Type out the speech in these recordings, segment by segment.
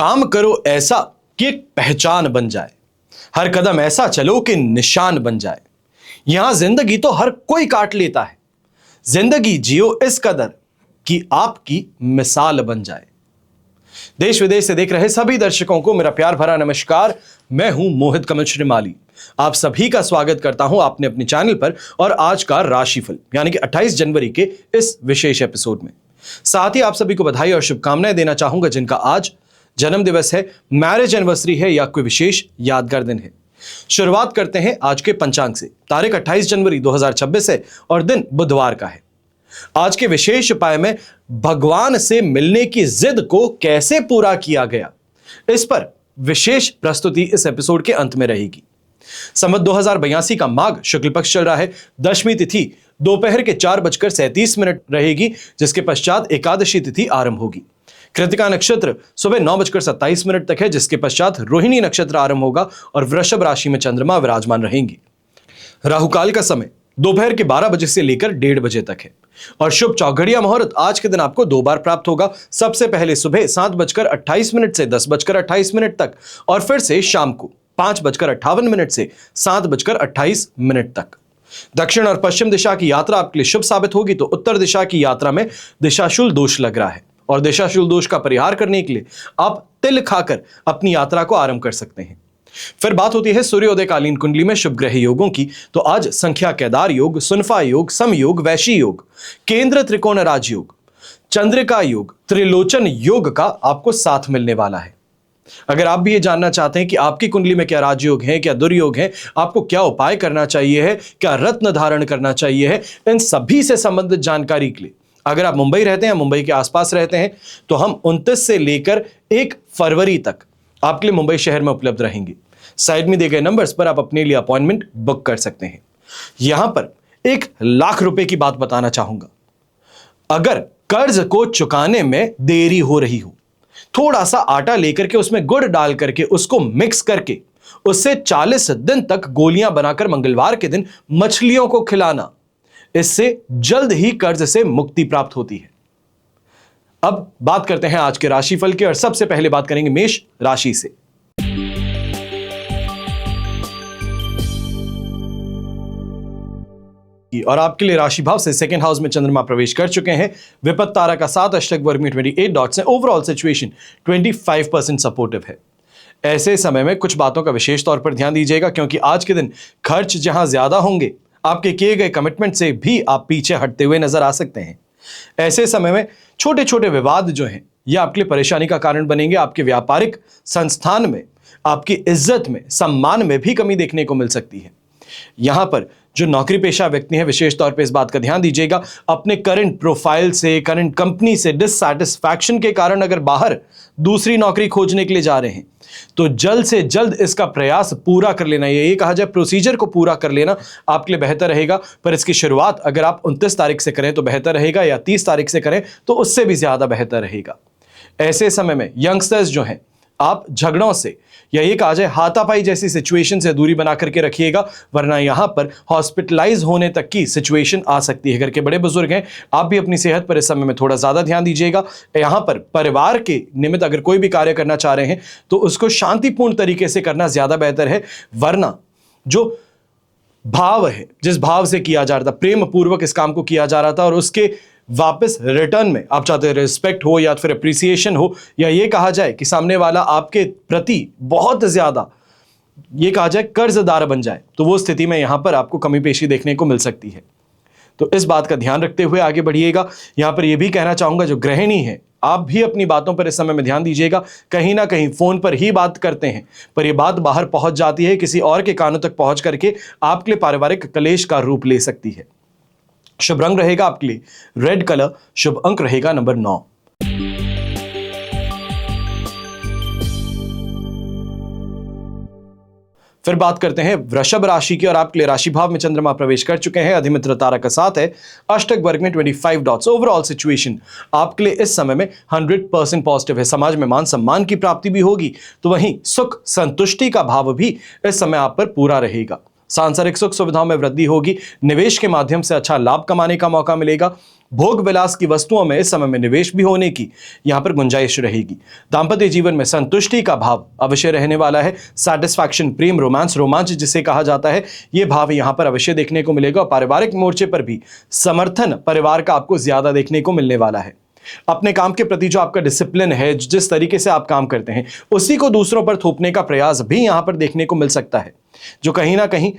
काम करो ऐसा कि एक पहचान बन जाए, हर कदम ऐसा चलो कि निशान बन जाए। यहां जिंदगी तो हर कोई काट लेता है, जिंदगी जियो इस कदर कि आपकी मिसाल बन जाए। देश विदेश से देख रहे सभी दर्शकों को मेरा प्यार भरा नमस्कार। मैं हूं मोहित कमल श्रीमाली। आप सभी का स्वागत करता हूं आपने अपने चैनल पर और आज का राशिफल यानी कि 28 जनवरी के इस विशेष एपिसोड में। साथ ही आप सभी को बधाई और शुभकामनाएं देना चाहूंगा जिनका आज जन्म दिवस है, मैरिज एनिवर्सरी है या कोई विशेष यादगार दिन है। शुरुआत करते हैं आज के पंचांग से। तारीख 28 जनवरी 2026 है और दिन बुधवार का है। आज के विशेष उपाय में भगवान से मिलने की जिद को कैसे पूरा किया गया, इस पर विशेष प्रस्तुति इस एपिसोड के अंत में रहेगी। संवत 2082 का माघ शुक्ल पक्ष चल रहा है। दशमी तिथि दोपहर के 4:37 रहेगी, जिसके पश्चात एकादशी तिथि आरंभ होगी। कृतिका नक्षत्र सुबह 9:27 तक है, जिसके पश्चात रोहिणी नक्षत्र आरंभ होगा और वृषभ राशि में चंद्रमा विराजमान रहेंगे। राहुकाल का समय दोपहर के 12 बजे से लेकर 1:30 बजे तक है और शुभ चौघड़िया मुहूर्त आज के दिन आपको 2 बार प्राप्त होगा। सबसे पहले सुबह 7:28 से 10:28 तक और फिर से शाम को 5:58 से 7:28 तक। दक्षिण और पश्चिम दिशा की यात्रा आपके लिए शुभ साबित होगी, तो उत्तर दिशा की यात्रा में दिशाशूल दोष लग रहा है और दिशाशूल दोष का परिहार करने के लिए आप तिल खाकर अपनी यात्रा को आरंभ कर सकते हैं। फिर बात होती है सूर्योदयकालीन कुंडली में शुभ ग्रह योगों की, तो आज संख्या केदार योग, सुनफा योग, सम योग, वैशी योग, केंद्र त्रिकोण राज योग, चंद्रिका योग, त्रिलोचन योग का आपको साथ मिलने वाला है। अगर आप भी ये जानना चाहते हैं कि आपकी कुंडली में क्या राजयोग है, क्या दुर्योग है, आपको क्या उपाय करना चाहिए है, क्या रत्न धारण करना चाहिए है, इन सभी से संबंधित जानकारी के लिए अगर आप मुंबई रहते हैं, मुंबई के आसपास रहते हैं, तो हम 29 से लेकर 1 फरवरी तक आपके लिए मुंबई शहर में उपलब्ध रहेंगे। साइड में दिए गए नंबर्स पर आप अपने लिए अपॉइंटमेंट बुक कर सकते हैं। यहां पर 1 लाख रुपए की बात बताना चाहूंगा। अगर कर्ज को चुकाने में देरी हो रही हो, थोड़ा सा आटा लेकर के उसमें गुड़ डाल करके उसको मिक्स करके उससे 40 दिन तक गोलियां बनाकर मंगलवार के दिन मछलियों को खिलाना, इससे जल्द ही कर्ज से मुक्ति प्राप्त होती है। अब बात करते हैं आज के राशिफल के और सबसे पहले बात करेंगे मेष राशि से। और आपके लिए राशि भाव से सेकंड हाउस में चंद्रमा प्रवेश कर चुके हैं। विपत्त तारा का 7 अष्टक वर्ग में 28 डॉट्स है। ओवरऑल सिचुएशन 25% सपोर्टिव है। ऐसे समय में कुछ बातों का विशेष तौर पर ध्यान दीजिएगा, क्योंकि आज के दिन खर्च जहां ज्यादा होंगे, आपके किए गए कमिटमेंट से भी आप पीछे हटते हुए नजर आ सकते हैं। ऐसे समय में छोटे छोटे विवाद जो हैं, ये आपके लिए परेशानी का कारण बनेंगे। आपके व्यापारिक संस्थान में आपकी इज्जत में, सम्मान में भी कमी देखने को मिल सकती है। यहां पर जो नौकरी पेशा व्यक्ति हैं, विशेष तौर पे इस बात का ध्यान दीजिएगा, अपने करंट प्रोफाइल से, करंट कंपनी से डिससैटिस्फैक्शन के कारण अगर बाहर दूसरी नौकरी खोजने के लिए जा रहे हैं, तो जल्द से जल्द इसका प्रयास पूरा कर लेना, ये कहा जाए प्रोसीजर को पूरा कर लेना आपके लिए बेहतर रहेगा। पर इसकी शुरुआत अगर आप 29 तारीख से करें तो बेहतर रहेगा, या 30 तारीख से करें तो उससे भी ज्यादा बेहतर रहेगा। ऐसे समय में यंगस्टर्स जो हैं, आप झगड़ों से या ये कहा जाए हाथापाई जैसी सिचुएशन से दूरी बना करके रखिएगा, वरना यहां पर हॉस्पिटलाइज होने तक की सिचुएशन आ सकती है। घर के बड़े बुजुर्ग हैं, आप भी अपनी सेहत पर इस समय में थोड़ा ज्यादा ध्यान दीजिएगा। यहां पर परिवार के निमित्त अगर कोई भी कार्य करना चाह रहे हैं तो उसको शांतिपूर्ण तरीके से करना ज्यादा बेहतर है, वरना जो भाव है, जिस भाव से किया जा रहा था, प्रेम पूर्वक इस काम को किया जा रहा था और उसके वापस रिटर्न में आप चाहते हैं रिस्पेक्ट हो या फिर अप्रिसिएशन हो, या ये कहा जाए कि सामने वाला आपके प्रति बहुत ज्यादा ये कहा जाए कर्जदार बन जाए, तो वो स्थिति में यहां पर आपको कमी पेशी देखने को मिल सकती है। तो इस बात का ध्यान रखते हुए आगे बढ़िएगा। यहां पर यह भी कहना चाहूंगा, जो गृहिणी है, आप भी अपनी बातों पर इस समय में ध्यान दीजिएगा। कहीं ना कहीं फोन पर ही बात करते हैं, पर यह बात बाहर पहुंच जाती है, किसी और के कानों तक पहुंच करके आपके लिए पारिवारिक कलेश का रूप ले सकती है। शुभ रंग रहेगा आपके लिए रेड कलर, शुभ अंक रहेगा नंबर 9। फिर बात करते हैं वृषभ राशि की और आपके लिए राशि भाव में चंद्रमा प्रवेश कर चुके हैं। अधिमित्र तारा का 7 है, अष्टक वर्ग में 25 डॉट्स। ओवरऑल सिचुएशन आपके लिए इस समय में 100% पॉजिटिव है। समाज में मान सम्मान की प्राप्ति भी होगी, तो वहीं सुख संतुष्टि का भाव भी इस समय आप पर पूरा रहेगा। सांसारिक सुख सुविधाओं में वृद्धि होगी। निवेश के माध्यम से अच्छा लाभ कमाने का मौका मिलेगा। भोग विलास की वस्तुओं में इस समय में निवेश भी होने की यहां पर गुंजाइश रहेगी। दांपत्य जीवन में संतुष्टि का भाव अवश्य रहने वाला है। सैटिस्फैक्शन, प्रेम, रोमांस, रोमांच जिसे कहा जाता है, यह भाव यहां पर अवश्य देखने को मिलेगा। पारिवारिक मोर्चे पर भी समर्थन परिवार का आपको ज्यादा देखने को मिलने वाला है। अपने काम के प्रति जो आपका डिसिप्लिन है, जिस तरीके से आप काम करते हैं, उसी को दूसरों पर थोपने का प्रयास भी यहां पर देखने को मिल सकता है, जो कहीं ना कहीं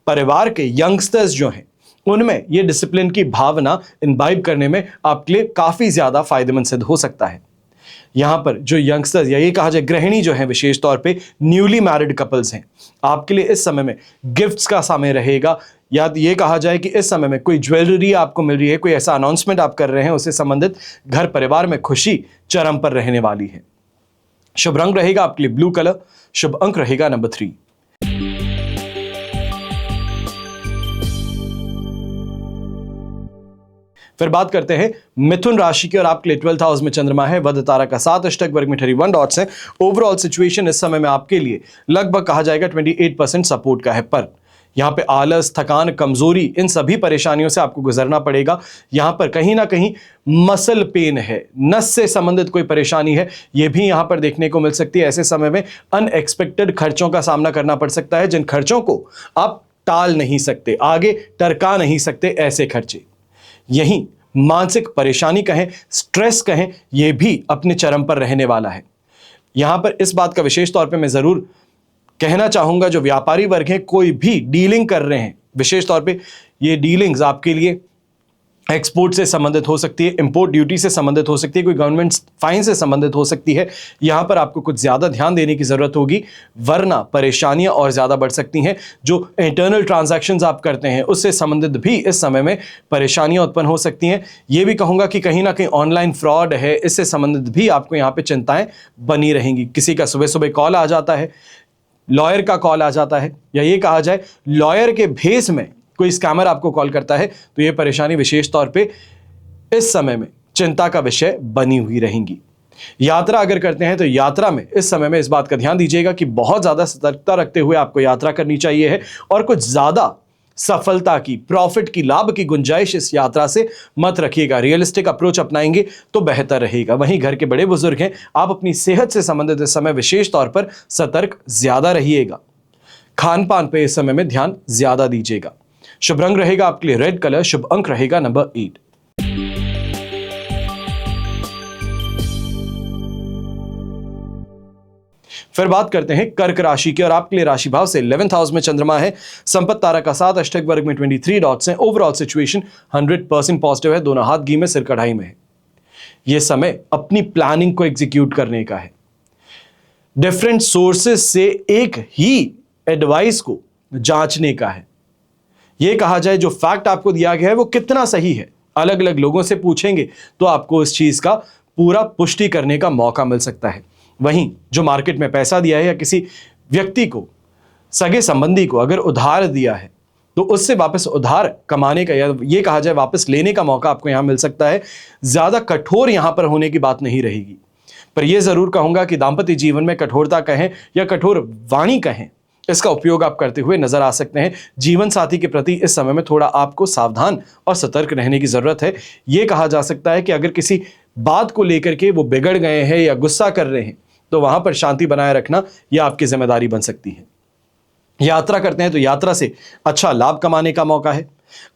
परिवार के यंगस्टर्स जो हैं उनमें यह डिसिप्लिन की भावना इनबाइब करने में आपके लिए काफी ज्यादा फायदेमंद सिद्ध हो सकता है। यहां पर जो यंगस्टर्स या ये कहा जाए गृहिणी जो है, विशेष तौर पे न्यूली मैरिड कपल्स हैं, आपके लिए इस समय में गिफ्ट्स का समय रहेगा। या ये कहा जाए कि इस समय में कोई ज्वेलरी आपको मिल रही है, कोई ऐसा अनाउंसमेंट आप कर रहे हैं, उससे संबंधित घर परिवार में खुशी चरम पर रहने वाली है। शुभ रंग रहेगा आपके लिए ब्लू कलर। शुभ अंक रहेगा नंबर 3। फिर बात करते हैं मिथुन राशि की, और आपके लिए 12th हाउस में चंद्रमा है। वध तारा का 7 अष्टक वर्ग में 31 डॉट्स हैं। ओवरऑल सिचुएशन इस समय में आपके लिए लगभग कहा जाएगा 28% सपोर्ट का है, पर यहां पे आलस, थकान, कमजोरी, इन सभी परेशानियों से आपको गुजरना पड़ेगा। यहां पर कहीं ना कहीं मसल पेन है, नस से संबंधित कोई परेशानी है, यह भी यहां पर देखने को मिल सकती है। ऐसे समय में अनएक्सपेक्टेड खर्चों का सामना करना पड़ सकता है, जिन खर्चों को आप टाल नहीं सकते, आगे टरका नहीं सकते, ऐसे खर्चे। यही मानसिक परेशानी कहें, स्ट्रेस कहें, यह भी अपने चरम पर रहने वाला है। यहां पर इस बात का विशेष तौर पे मैं जरूर कहना चाहूंगा, जो व्यापारी वर्ग है, कोई भी डीलिंग कर रहे हैं, विशेष तौर पे ये डीलिंग्स आपके लिए एक्सपोर्ट से संबंधित हो सकती है, इंपोर्ट ड्यूटी से संबंधित हो सकती है, कोई गवर्नमेंट फाइन से संबंधित हो सकती है। यहां पर आपको कुछ ज्यादा ध्यान देने की जरूरत होगी, वरना परेशानियां और ज्यादा बढ़ सकती हैं। जो इंटरनल ट्रांजैक्शंस आप करते हैं, उससे संबंधित भी इस समय में परेशानियां उत्पन्न हो सकती हैं। यह भी कहूंगा कि कहीं ना कहीं ऑनलाइन फ्रॉड है, इससे संबंधित भी आपको यहां पर चिंताएं बनी रहेंगी। किसी का सुबह सुबह कॉल आ जाता है, लॉयर का कॉल आ जाता है, या ये कहा जाए लॉयर के भेस में कोई स्कैमर आपको कॉल करता है, तो ये परेशानी विशेष तौर पे इस समय में चिंता का विषय बनी हुई रहेंगी। यात्रा अगर करते हैं तो यात्रा में इस समय में इस बात का ध्यान दीजिएगा कि बहुत ज्यादा सतर्कता रखते हुए आपको यात्रा करनी चाहिए है, और कुछ ज्यादा सफलता की, प्रॉफिट की, लाभ की गुंजाइश इस यात्रा से मत रखिएगा। रियलिस्टिक अप्रोच अपनाएंगे तो बेहतर रहेगा। वहीं घर के बड़े बुजुर्ग हैं, आप अपनी सेहत से संबंधित इस समय विशेष तौर पर सतर्क ज्यादा रहिएगा। खान पान पे इस समय में ध्यान ज्यादा दीजिएगा। शुभ रंग रहेगा आपके लिए रेड कलर। शुभ अंक रहेगा नंबर 8। फिर बात करते हैं कर्क राशि की, और आपके लिए राशि भाव से 11th हाउस में चंद्रमा है। संपत्ति तारा का 7 अष्टक वर्ग में 23 डॉट्स हैं। ओवरऑल सिचुएशन 100% पॉजिटिव है। दोनों हाथ घी में सिर कढ़ाई में है। यह समय अपनी प्लानिंग को एग्जीक्यूट करने का है। डिफरेंट सोर्सेस से एक ही एडवाइस को जांचने का है। यह कहा जाए जो फैक्ट आपको दिया गया है वो कितना सही है, अलग अलग लोगों से पूछेंगे तो आपको इस चीज का पूरा पुष्टि करने का मौका मिल सकता है। वहीं जो मार्केट में पैसा दिया है, या किसी व्यक्ति को, सगे संबंधी को अगर उधार दिया है, तो उससे वापस उधार कमाने का, या ये कहा जाए वापस लेने का मौका आपको यहां मिल सकता है। ज्यादा कठोर यहां पर होने की बात नहीं रहेगी, पर यह जरूर कहूंगा कि दांपत्य जीवन में कठोरता कहें या कठोर वाणी कहें, इसका उपयोग आप करते हुए नजर आ सकते हैं। जीवन साथी के प्रति इस समय में थोड़ा आपको सावधान और सतर्क रहने की जरूरत है। यह कहा जा सकता है कि अगर किसी बात को लेकर के वो बिगड़ गए हैं या गुस्सा कर रहे हैं, तो वहां पर शांति बनाए रखना यह आपकी जिम्मेदारी बन सकती है। यात्रा करते हैं तो यात्रा से अच्छा लाभ कमाने का मौका है।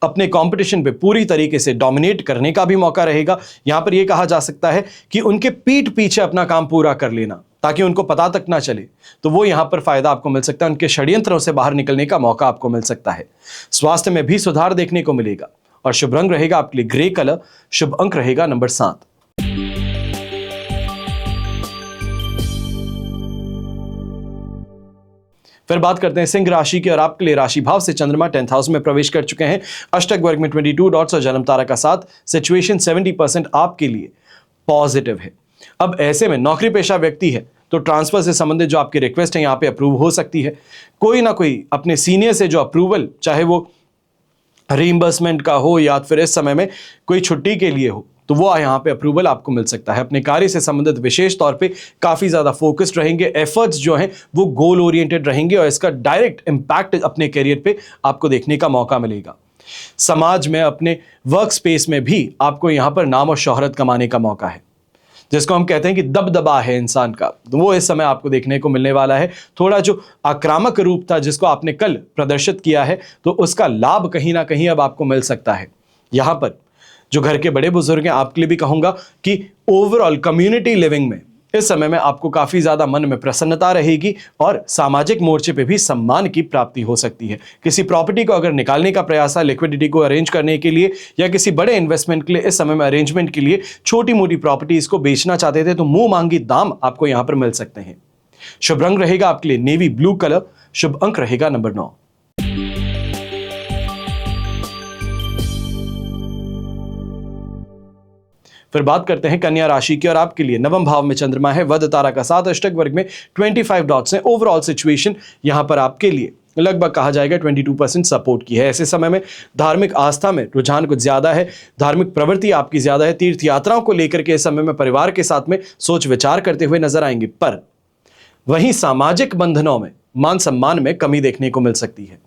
अपने कंपटीशन पे पूरी तरीके से डोमिनेट करने का भी मौका रहेगा। यहां पर यह कहा जा सकता है कि उनके पीठ पीछे अपना काम पूरा कर लेना, ताकि उनको पता तक ना चले, तो वो यहां पर फायदा आपको मिल सकता है। उनके षड्यंत्रों से बाहर निकलने का मौका आपको मिल सकता है। स्वास्थ्य में भी सुधार देखने को मिलेगा, और शुभ रंग रहेगा आपके लिए ग्रे कलर। शुभ अंक रहेगा नंबर 7। फिर बात करते हैं सिंह राशि की, और आपके लिए राशि भाव से चंद्रमा 10th हाउस में प्रवेश कर चुके हैं। अष्टक वर्ग में 22 डॉट्स और जन्म तारा का 7। सिचुएशन 70% आपके लिए पॉजिटिव है। अब ऐसे में नौकरी पेशा व्यक्ति है तो ट्रांसफर से संबंधित जो आपकी रिक्वेस्ट है यहां पे अप्रूव हो सकती है। कोई ना कोई अपने सीनियर से जो अप्रूवल, चाहे वो रीइंबर्समेंट का हो या फिर इस समय में कोई छुट्टी के लिए हो, तो वो यहाँ पे अप्रूवल आपको मिल सकता है। अपने कार्य से संबंधित विशेष तौर पे काफ़ी ज़्यादा फोकस्ड रहेंगे, एफर्ट्स जो हैं वो गोल ओरिएंटेड रहेंगे और इसका डायरेक्ट इम्पैक्ट अपने करियर पे आपको देखने का मौका मिलेगा। समाज में, अपने वर्क स्पेस में भी आपको यहाँ पर नाम और शोहरत कमाने का मौका है, जिसको हम कहते हैं कि दबदबा है इंसान का, तो वो इस समय आपको देखने को मिलने वाला है। थोड़ा जो आक्रामक रूप था जिसको आपने कल प्रदर्शित किया है, तो उसका लाभ कहीं ना कहीं अब आपको मिल सकता है। यहाँ पर जो घर के बड़े बुजुर्ग हैं, आपके लिए भी कहूंगा कि ओवरऑल कम्युनिटी लिविंग में इस समय में आपको काफी ज्यादा मन में प्रसन्नता रहेगी और सामाजिक मोर्चे पे भी सम्मान की प्राप्ति हो सकती है। किसी प्रॉपर्टी को अगर निकालने का प्रयास है, लिक्विडिटी को अरेंज करने के लिए या किसी बड़े इन्वेस्टमेंट के लिए, इस समय में अरेंजमेंट के लिए छोटी मोटी प्रॉपर्टीज को बेचना चाहते थे, तो मुंह मांगी दाम आपको यहां पर मिल सकते हैं। शुभ रंग रहेगा आपके लिए नेवी ब्लू कलर। शुभ अंक रहेगा नंबर 9। फिर बात करते हैं कन्या राशि की, और आपके लिए नवम भाव में चंद्रमा है, वध तारा का 7 अष्टक वर्ग में 25 डॉट्स हैं। ओवरऑल सिचुएशन यहां पर आपके लिए लगभग कहा जाएगा 22% सपोर्ट की है। ऐसे समय में धार्मिक आस्था में रुझान कुछ ज्यादा है, धार्मिक प्रवृत्ति आपकी ज्यादा है, तीर्थ यात्राओं को लेकर के इस समय में परिवार के साथ में सोच विचार करते हुए नजर आएंगे। पर वहीं सामाजिक बंधनों में, मान सम्मान में कमी देखने को मिल सकती है।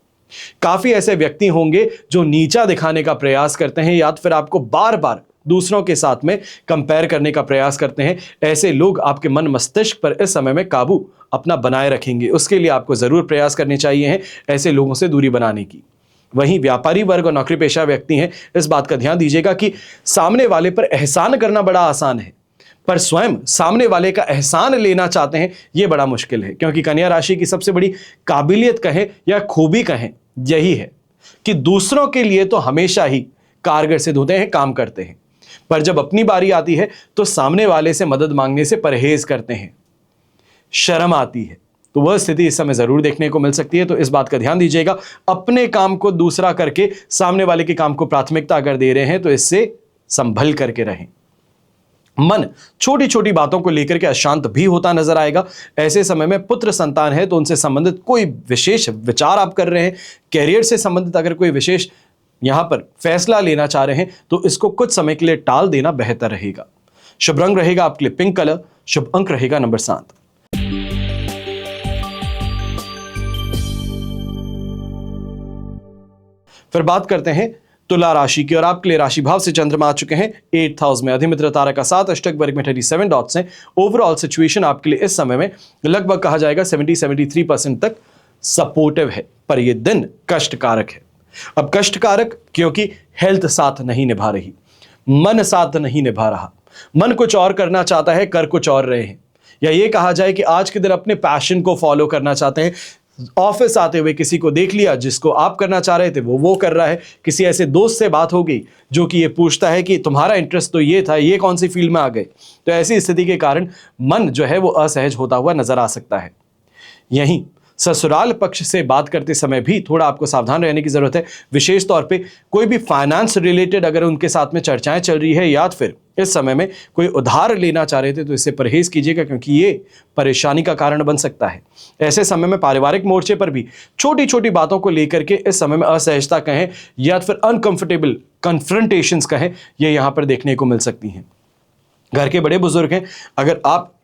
काफी ऐसे व्यक्ति होंगे जो नीचा दिखाने का प्रयास करते हैं या फिर आपको बार बार दूसरों के साथ में कंपेयर करने का प्रयास करते हैं। ऐसे लोग आपके मन मस्तिष्क पर इस समय में काबू अपना बनाए रखेंगे। उसके लिए आपको जरूर प्रयास करने चाहिए हैं ऐसे लोगों से दूरी बनाने की। वहीं व्यापारी वर्ग और नौकरी पेशा व्यक्ति हैं, इस बात का ध्यान दीजिएगा कि सामने वाले पर एहसान करना बड़ा आसान है, पर स्वयं सामने वाले का एहसान लेना चाहते हैं यह बड़ा मुश्किल है। क्योंकि कन्या राशि की सबसे बड़ी काबिलियत कहें या खूबी कहें यही है कि दूसरों के लिए तो हमेशा ही कारगर सिद्ध होते हैं, काम करते हैं, पर जब अपनी बारी आती है तो सामने वाले से मदद मांगने से परहेज करते हैं, शर्म आती है। तो वह स्थिति इस समय जरूर देखने को मिल सकती है। तो इस बात का ध्यान दीजिएगा, अपने काम को दूसरा करके सामने वाले के काम को प्राथमिकता अगर दे रहे हैं तो इससे संभल करके रहें। मन छोटी छोटी बातों को लेकर के अशांत भी होता नजर आएगा। ऐसे समय में पुत्र संतान है तो उनसे संबंधित कोई विशेष विचार आप कर रहे हैं, कैरियर से संबंधित अगर कोई विशेष यहां पर फैसला लेना चाह रहे हैं तो इसको कुछ समय के लिए टाल देना बेहतर रहेगा। शुभ रंग रहेगा आपके लिए पिंक कलर। शुभ अंक रहेगा नंबर 7। फिर बात करते हैं तुला राशि की, और आपके लिए राशि भाव से चंद्रमा आ चुके हैं 8th हाउस में। अधिमित्र तारा का 7 अष्टक वर्ग में 37 डॉट्स हैं। ओवरऑल सिचुएशन आपके लिए इस समय में लगभग कहा जाएगा 70-73% तक सपोर्टिव है, पर यह दिन कष्टकारक है। अब कष्टकारक क्योंकि हेल्थ साथ नहीं निभा रही, मन साथ नहीं निभा रहा। मन कुछ और करना चाहता है, कर कुछ और रहे हैं, या ये कहा जाए कि आज के दिन अपने पैशन को फॉलो करना चाहते हैं। ऑफिस आते हुए किसी को देख लिया जिसको आप करना चाह रहे थे वो कर रहा है। किसी ऐसे दोस्त से बात हो गई जो कि ये पूछता है कि तुम्हारा इंटरेस्ट तो ये था, ये कौन सी फील्ड में आ गए। तो ऐसी स्थिति के कारण मन जो है वो असहज होता हुआ नजर आ सकता है। यहीं ससुराल पक्ष से बात करते समय भी थोड़ा आपको सावधान रहने की जरूरत है। विशेष तौर पे कोई भी फाइनेंस रिलेटेड अगर उनके साथ में चर्चाएं चल रही है या फिर इस समय में कोई उधार लेना चाह रहे थे तो इससे परहेज कीजिएगा, क्योंकि ये परेशानी का कारण बन सकता है। ऐसे समय में पारिवारिक मोर्चे पर भी छोटी छोटी बातों को लेकर के इस समय में असहजता कहें या फिर अनकंफर्टेबल कन्फ्रंटेशंस कहें, ये यहां पर देखने को मिल सकती हैं। घर के बड़े बुजुर्ग हैं, अगर आप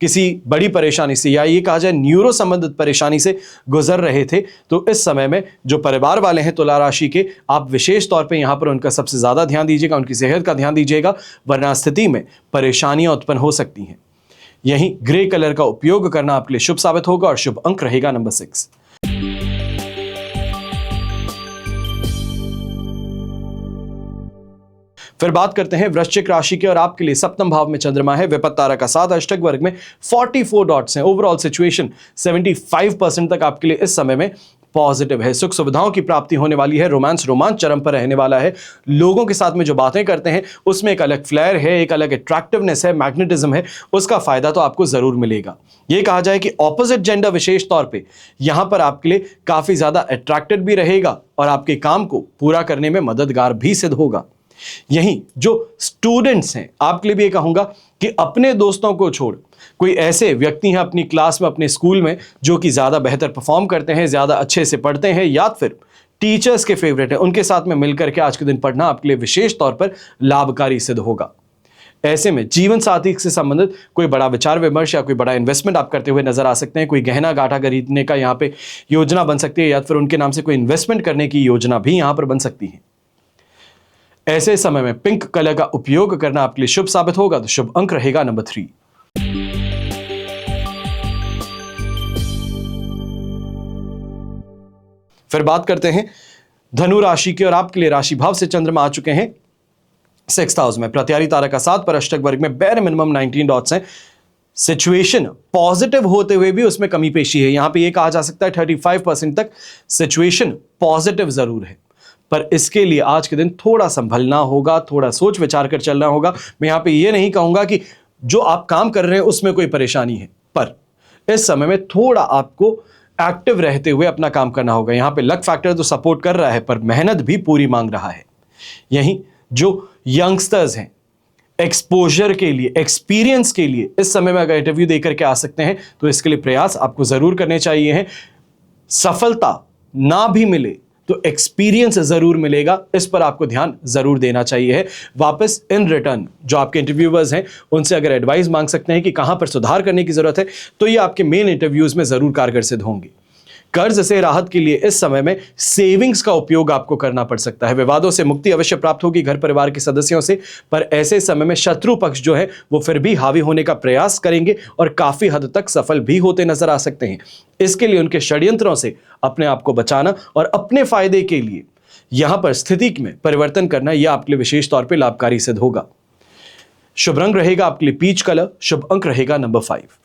किसी बड़ी परेशानी से या ये कहा जाए न्यूरो संबंधित परेशानी से गुजर रहे थे तो इस समय में जो परिवार वाले हैं तुला राशि के, आप विशेष तौर पे यहाँ पर उनका सबसे ज़्यादा ध्यान दीजिएगा, उनकी सेहत का ध्यान दीजिएगा, वरना स्थिति में परेशानियां उत्पन्न हो सकती हैं। यहीं ग्रे कलर का उपयोग करना आपके लिए शुभ साबित होगा और शुभ अंक रहेगा नंबर 6। फिर बात करते हैं वृश्चिक राशि की, और आपके लिए सप्तम भाव में चंद्रमा है। विपत्त तारा का 7 अष्टक वर्ग में 44 डॉट्स हैं। ओवरऑल सिचुएशन 75% तक आपके लिए इस समय में पॉजिटिव है। सुख सुविधाओं की प्राप्ति होने वाली है। रोमांस चरम पर रहने वाला है। लोगों के साथ में जो बातें करते हैं उसमें एक अलग फ्लेयर है, एक अलग अट्रैक्टिवनेस है, मैग्नेटिज्म है, उसका फायदा तो आपको जरूर मिलेगा। ये कहा जाए कि ऑपोजिट जेंडर विशेष तौर पे यहां पर आपके लिए काफी ज्यादा अट्रैक्टेड भी रहेगा और आपके काम को पूरा करने में मददगार भी सिद्ध होगा। यहीं जो स्टूडेंट्स हैं, आपके लिए भी ये कहूंगा कि अपने दोस्तों को छोड़ कोई ऐसे व्यक्ति हैं अपनी क्लास में, अपने स्कूल में, जो कि ज्यादा बेहतर परफॉर्म करते हैं, ज्यादा अच्छे से पढ़ते हैं या फिर टीचर्स के फेवरेट हैं, उनके साथ में मिलकर के आज के दिन पढ़ना आपके लिए विशेष तौर पर लाभकारी सिद्ध होगा। ऐसे में जीवन साथी से संबंधित कोई बड़ा विचार विमर्श या कोई बड़ा इन्वेस्टमेंट आप करते हुए नजर आ सकते हैं। कोई गहना गाठा खरीदने का यहाँ पे योजना बन सकती है, या फिर उनके नाम से कोई इन्वेस्टमेंट करने की योजना भी यहां पर बन सकती है। ऐसे समय में पिंक कलर का उपयोग करना आपके लिए शुभ साबित होगा। तो शुभ अंक रहेगा नंबर 3। फिर बात करते हैं धनु राशि की, और आपके लिए राशि भाव से चंद्रमा आ चुके हैं 6th हाउस में। प्रत्यारी तारा का 7 पर अष्टक वर्ग में बैर मिनिमम 19 डॉट्स हैं। सिचुएशन पॉजिटिव होते हुए भी उसमें कमी पेशी है। यहां पे ये कहा जा सकता है 35% तक सिचुएशन पॉजिटिव जरूर है, पर इसके लिए आज के दिन थोड़ा संभलना होगा, थोड़ा सोच विचार कर चलना होगा। मैं यहां पे ये नहीं कहूंगा कि जो आप काम कर रहे हैं उसमें कोई परेशानी है, पर इस समय में थोड़ा आपको एक्टिव रहते हुए अपना काम करना होगा। यहां पे लक फैक्टर तो सपोर्ट कर रहा है, पर मेहनत भी पूरी मांग रहा है। यहीं जो यंगस्टर्स हैं, एक्सपोजर के लिए, एक्सपीरियंस के लिए इस समय में अगर इंटरव्यू देकर के आ सकते हैं तो इसके लिए प्रयास आपको जरूर करने चाहिए हैं। सफलता ना भी मिले तो एक्सपीरियंस जरूर मिलेगा, इस पर आपको ध्यान जरूर देना चाहिए है। वापस इन रिटर्न जो आपके इंटरव्यूअर्स हैं उनसे अगर एडवाइस मांग सकते हैं कि कहां पर सुधार करने की जरूरत है, तो ये आपके मेन इंटरव्यूज में जरूर कारगर सिद्ध होंगे। कर्ज से राहत के लिए इस समय में सेविंग्स का उपयोग आपको करना पड़ सकता है। विवादों से मुक्ति अवश्य प्राप्त होगी घर परिवार के सदस्यों से, पर ऐसे समय में शत्रु पक्ष जो है वो फिर भी हावी होने का प्रयास करेंगे और काफी हद तक सफल भी होते नजर आ सकते हैं। इसके लिए उनके षड्यंत्रों से अपने आप को बचाना और अपने फायदे के लिए यहां पर स्थिति में परिवर्तन करना, यह आपके लिए विशेष तौर पर लाभकारी सिद्ध होगा। शुभ रंग रहेगा आपके लिए पीच कलर। शुभ अंक रहेगा नंबर 5।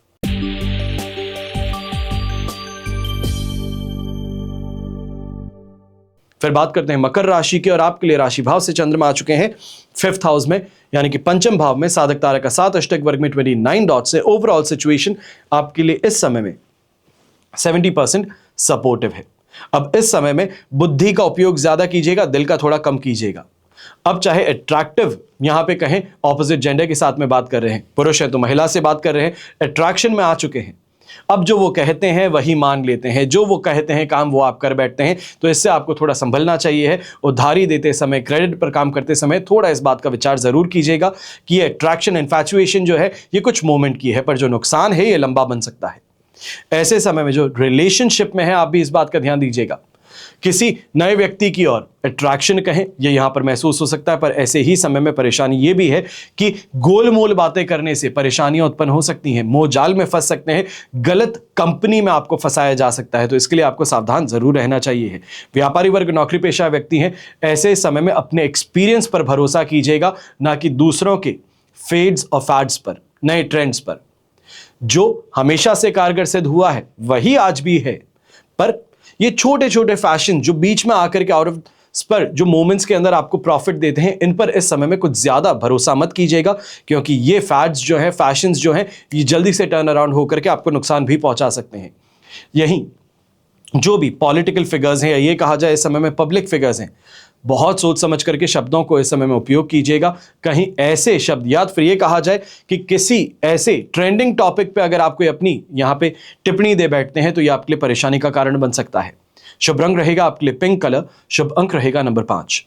फिर बात करते हैं मकर राशि की, और आपके लिए राशि भाव से चंद्रमा आ चुके हैं 5th हाउस में, यानी कि पंचम भाव में। साधक तारा का 7 अष्टक वर्ग में 29 डॉट से ओवरऑल सिचुएशन आपके लिए इस समय में 70% सपोर्टिव है। अब इस समय में बुद्धि का उपयोग ज्यादा कीजिएगा, दिल का थोड़ा कम कीजिएगा। अब चाहे अट्रैक्टिव यहां पे कहें, ऑपोजिट जेंडर के साथ में बात कर रहे हैं, पुरुष है तो महिला से बात कर रहे हैं, अट्रैक्शन में आ चुके हैं। अब जो वो कहते हैं वही मान लेते हैं, जो वो कहते हैं काम वो आप कर बैठते हैं, तो इससे आपको थोड़ा संभलना चाहिए है। उधारी देते समय, क्रेडिट पर काम करते समय थोड़ा इस बात का विचार जरूर कीजिएगा कि ये अट्रैक्शन, इन्फैचुएशन जो है ये कुछ मोमेंट की है, पर जो नुकसान है ये लंबा बन सकता है। ऐसे समय में जो रिलेशनशिप में है आप भी इस बात का ध्यान दीजिएगा। किसी नए व्यक्ति की ओर अट्रैक्शन कहें, यह यहां पर महसूस हो सकता है, पर ऐसे ही समय में परेशानी यह भी है कि गोलमोल बातें करने से परेशानियां उत्पन्न हो सकती हैं, मोह जाल में फंस सकते हैं, गलत कंपनी में आपको फंसाया जा सकता है, तो इसके लिए आपको सावधान जरूर रहना चाहिए है। व्यापारी वर्ग, नौकरी पेशा व्यक्ति हैं, ऐसे समय में अपने एक्सपीरियंस पर भरोसा कीजिएगा, ना कि दूसरों के फेड्स और फैड्स पर, नए ट्रेंड्स पर। जो हमेशा से कारगर सिद्ध हुआ है वही आज भी है, पर ये छोटे छोटे फैशन जो बीच में आकर के आउट ऑफ पर जो मोमेंट्स के अंदर आपको प्रॉफिट देते हैं, इन पर इस समय में कुछ ज्यादा भरोसा मत कीजिएगा, क्योंकि ये फैड्स जो है, फैशंस जो हैं, ये जल्दी से टर्न अराउंड होकर के आपको नुकसान भी पहुंचा सकते हैं। यही जो भी पॉलिटिकल फिगर्स हैं, या ये कहा जाए इस समय में पब्लिक फिगर्स हैं, बहुत सोच समझ करके शब्दों को इस समय में उपयोग कीजिएगा। कहीं ऐसे शब्द, या फिर ये कहा जाए कि किसी ऐसे ट्रेंडिंग टॉपिक पे अगर आप कोई अपनी यहां पे टिप्पणी दे बैठते हैं तो ये आपके लिए परेशानी का कारण बन सकता है। शुभ रंग रहेगा आपके लिए पिंक कलर। शुभ अंक रहेगा नंबर 5।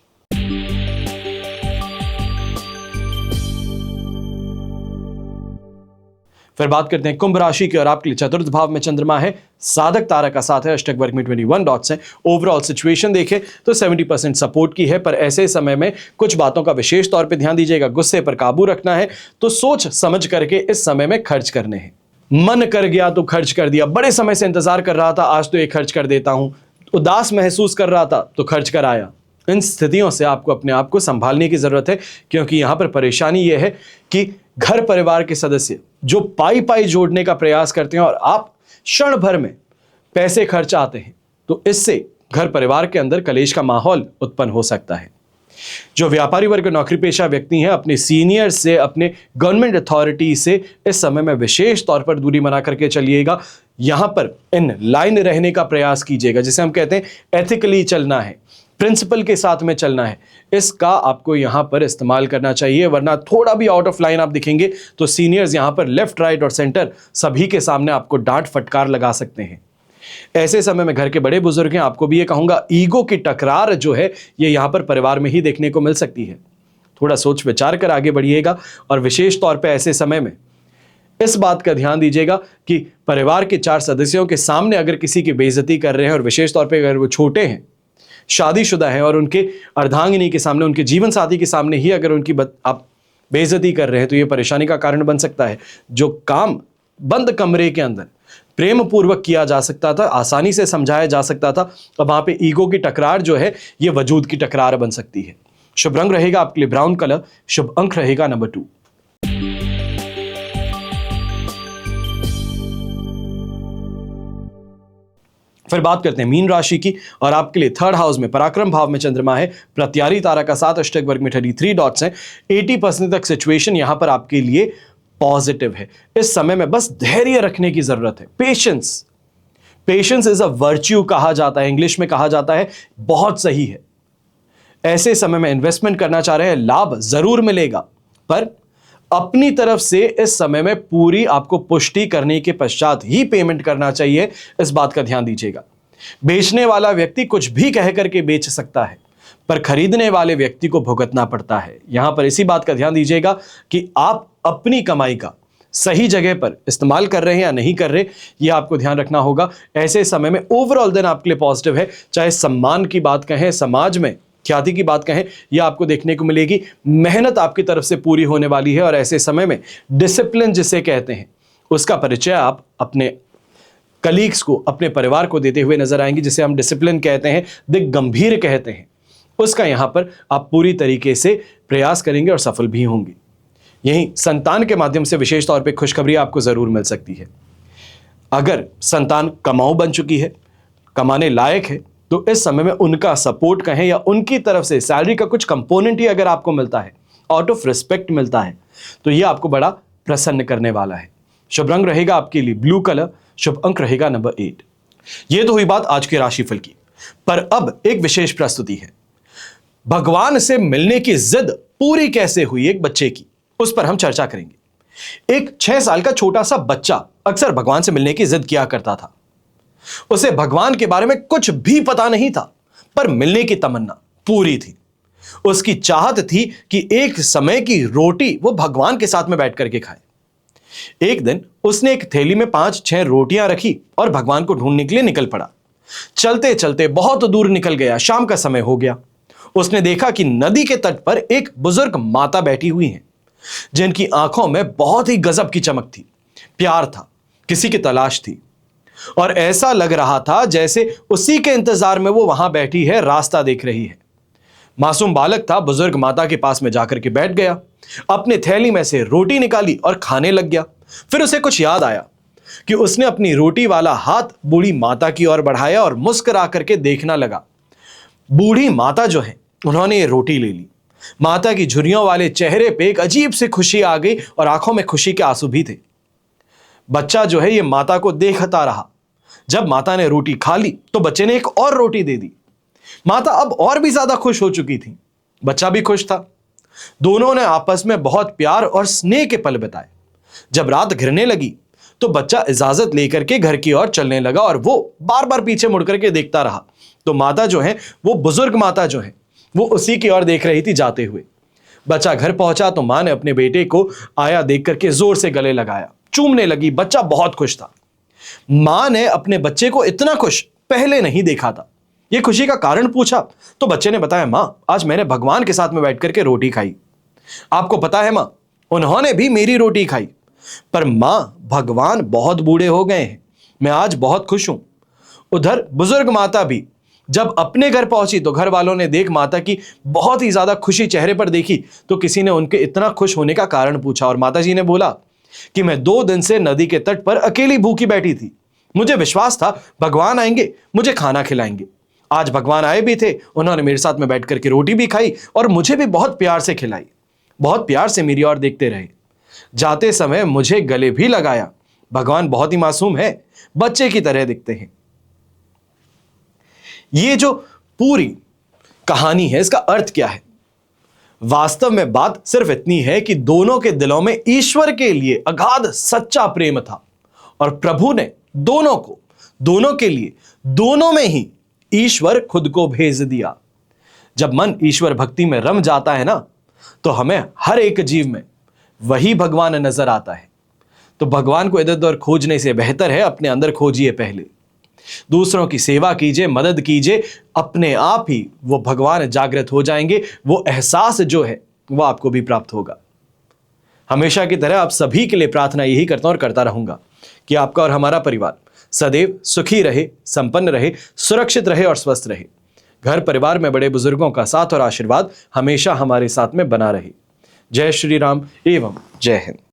फिर बात करते हैं कुंभ राशि की, और आपके लिए चतुर्थ भाव में चंद्रमा है, साधक तारा का साथ है, अष्टक वर्ग में 21 डॉट्स हैं। ओवरऑल सिचुएशन देखें तो 70% सपोर्ट की है, पर ऐसे समय में कुछ बातों का विशेष तौर पे ध्यान दीजिएगा। गुस्से पर काबू रखना है तो सोच समझ करके इस समय में खर्च करने हैं। मन कर गया तो खर्च कर दिया, बड़े समय से इंतजार कर रहा था, आज तो ये खर्च कर देता हूं, उदास महसूस कर रहा था तो खर्च कर आया। इन स्थितियों से आपको अपने आप को संभालने की जरूरत है, क्योंकि यहां पर परेशानी यह है कि घर परिवार के सदस्य जो पाई पाई जोड़ने का प्रयास करते हैं और आप क्षण भर में पैसे खर्च आते हैं, तो इससे घर परिवार के अंदर कलेश का माहौल उत्पन्न हो सकता है। जो व्यापारी वर्ग, नौकरी पेशा व्यक्ति हैं, अपने सीनियर से, अपने गवर्नमेंट अथॉरिटी से इस समय में विशेष तौर पर दूरी बना करके चलिएगा। यहां पर इन लाइन रहने का प्रयास कीजिएगा, जिसे हम कहते हैं एथिकली चलना है, प्रिंसिपल के साथ में चलना है, इसका आपको यहां पर इस्तेमाल करना चाहिए। वरना थोड़ा भी आउट ऑफ लाइन आप दिखेंगे तो सीनियर्स यहां पर लेफ्ट, राइट और सेंटर सभी के सामने आपको डांट फटकार लगा सकते हैं। ऐसे समय में घर के बड़े बुजुर्ग हैं, आपको भी ये कहूंगा, ईगो की टकरार जो है ये यहां पर परिवार में ही देखने को मिल सकती है। थोड़ा सोच विचार कर आगे बढ़िएगा और विशेष तौर पे ऐसे समय में इस बात का ध्यान दीजिएगा कि परिवार के 4 सदस्यों के सामने अगर किसी की बेइज्जती कर रहे हैं, और विशेष तौर पे अगर वो छोटे हैं, शादीशुदा हैं, और उनके अर्धांगिनी के सामने, उनके जीवन साथी के सामने ही अगर उनकी आप बेइज्जती कर रहे हैं, तो ये परेशानी का कारण बन सकता है। जो काम बंद कमरे के अंदर प्रेम पूर्वक किया जा सकता था, आसानी से समझाया जा सकता था, अब वहां पे ईगो की टकरार जो है ये वजूद की टकरार बन सकती है। शुभ रंग रहेगा आपके लिए ब्राउन कलर, शुभ अंक रहेगा नंबर 2। फिर बात करते हैं मीन राशि की, और आपके लिए 3rd हाउस में पराक्रम भाव में चंद्रमा है, प्रत्यारी तारा का 7 अष्टक वर्ग में 33 डॉट्स हैं। 80% तक सिचुएशन यहां पर आपके लिए पॉजिटिव है। इस समय में बस धैर्य रखने की जरूरत है। Patience, patience is a virtue कहा जाता है, इंग्लिश में कहा जाता है, बहुत सही है। ऐसे समय में इन्वेस्टमेंट करना चाह रहे हैं, लाभ जरूर मिलेगा, पर अपनी तरफ से इस समय में पूरी आपको पुष्टि करने के पश्चात ही पेमेंट करना चाहिए, इस बात का ध्यान दीजिएगा। बेचने वाला व्यक्ति कुछ भी कह करके बेच सकता है, पर खरीदने वाले व्यक्ति को भुगतना पड़ता है। यहां पर इसी बात का ध्यान दीजिएगा कि आप अपनी कमाई का सही जगह पर इस्तेमाल कर रहे हैं या नहीं कर रहे, यह आपको ध्यान रखना होगा। ऐसे समय में ओवरऑल दिन आपके लिए पॉजिटिव है, चाहे सम्मान की बात कहें, समाज में ख्याति की बात कहें, यह आपको देखने को मिलेगी। मेहनत आपकी तरफ से पूरी होने वाली है, और ऐसे समय में डिसिप्लिन जिसे कहते हैं उसका परिचय आप अपने कलीग्स को, अपने परिवार को देते हुए नजर आएंगे, जिसे हम डिसिप्लिन कहते हैं, दिग्गंभीर कहते हैं, उसका यहां पर आप पूरी तरीके से प्रयास करेंगे और सफल भी होंगे। यही संतान के माध्यम से विशेष तौर पे खुशखबरी आपको जरूर मिल सकती है। अगर संतान कमाऊ बन चुकी है, कमाने लायक है, तो इस समय में उनका सपोर्ट कहें या उनकी तरफ से सैलरी का कुछ कंपोनेंट ही अगर आपको मिलता है, आउट ऑफ रिस्पेक्ट मिलता है, तो यह आपको बड़ा प्रसन्न करने वाला है। शुभ रंग रहेगा आपके लिए ब्लू कलर, शुभ अंक रहेगा नंबर 8। यह तो हुई बात आज के राशिफल की, पर अब एक विशेष प्रस्तुति है। भगवान से मिलने की जिद पूरी कैसे हुई एक बच्चे की, उस पर हम चर्चा करेंगे। एक 6 साल का छोटा सा बच्चा अक्सर भगवान से मिलने की जिद किया करता था। उसे भगवान के बारे में कुछ भी पता नहीं था, पर मिलने की तमन्ना पूरी थी। उसकी चाहत थी कि एक समय की रोटी वो भगवान के साथ में बैठ करके खाए। एक दिन उसने एक थैली में 5-6 रोटियां रखी और भगवान को ढूंढने के लिए निकल पड़ा। चलते चलते बहुत दूर निकल गया, शाम का समय हो गया। उसने देखा कि नदी के तट पर एक बुजुर्ग माता बैठी हुई हैं, जिनकी आंखों में बहुत ही गजब की चमक थी, प्यार था, किसी की तलाश थी, और ऐसा लग रहा था जैसे उसी के इंतजार में वो वहां बैठी है, रास्ता देख रही है। मासूम बालक था, बुजुर्ग माता के पास में जाकर के बैठ गया, अपने थैली में से रोटी निकाली और खाने लग गया। फिर उसे कुछ याद आया कि उसने अपनी रोटी वाला हाथ बूढ़ी माता की ओर बढ़ाया और मुस्कुरा करके देखना लगा। बूढ़ी माता जो है, उन्होंने ये रोटी ले ली। माता की झुर्रियों वाले चेहरे पे एक अजीब सी खुशी आ गई और आंखों में खुशी के आंसू भी थे। बच्चा जो है ये माता को देखता रहा। जब माता ने रोटी खा ली तो बच्चे ने एक और रोटी दे दी। माता अब और भी ज्यादा खुश हो चुकी थी, बच्चा भी खुश था। दोनों ने आपस में बहुत प्यार और स्नेह के पल बिताए। जब रात घिरने लगी तो बच्चा इजाजत लेकर के घर की ओर चलने लगा और वो बार बार पीछे मुड़ करके देखता रहा। तो माता जो है, वो बुजुर्ग माता जो है, वो उसी की ओर देख रही थी जाते हुए। बच्चा घर पहुंचा तो मां ने अपने बेटे को आया देख करके जोर से गले लगाया, चूमने लगी। बच्चा बहुत खुश था। मां ने अपने बच्चे को इतना खुश पहले नहीं देखा था। यह खुशी का कारण पूछा तो बच्चे ने बताया, मां, आज मैंने भगवान के साथ में बैठ करके रोटी खाई। आपको पता है मां, उन्होंने भी मेरी रोटी खाई, पर मां, भगवान बहुत बूढ़े हो गए हैं, मैं आज बहुत खुश हूं। उधर बुजुर्ग माता भी जब अपने घर पहुंची तो घर वालों ने देख माता की बहुत ही ज्यादा खुशी चेहरे पर देखी, तो किसी ने उनके इतना खुश होने का कारण पूछा और माता जी ने बोला कि मैं 2 दिन से नदी के तट पर अकेली भूखी बैठी थी। मुझे विश्वास था भगवान आएंगे, मुझे खाना खिलाएंगे। आज भगवान आए भी थे, उन्होंने मेरे साथ में बैठ करके रोटी भी खाई और मुझे भी बहुत प्यार से खिलाई। बहुत प्यार से मेरी ओर देखते रहे, जाते समय मुझे गले भी लगाया। भगवान बहुत ही मासूम है, बच्चे की तरह दिखते हैं। ये जो पूरी कहानी है, इसका अर्थ क्या है? वास्तव में बात सिर्फ इतनी है कि दोनों के दिलों में ईश्वर के लिए अगाध सच्चा प्रेम था और प्रभु ने दोनों को दोनों के लिए, दोनों में ही ईश्वर खुद को भेज दिया। जब मन ईश्वर भक्ति में रम जाता है ना, तो हमें हर एक जीव में वही भगवान नजर आता है। तो भगवान को इधर उधर खोजने से बेहतर है अपने अंदर खोजिए पहले। दूसरों की सेवा कीजिए, मदद कीजिए, अपने आप ही वो भगवान जागृत हो जाएंगे। वो एहसास जो है वो आपको भी प्राप्त होगा। हमेशा की तरह आप सभी के लिए प्रार्थना यही करता हूं और करता रहूंगा कि आपका और हमारा परिवार सदैव सुखी रहे, संपन्न रहे, सुरक्षित रहे और स्वस्थ रहे। घर परिवार में बड़े बुजुर्गों का साथ और आशीर्वाद हमेशा हमारे साथ में बना रहे। जय श्री राम एवं जय हिंद।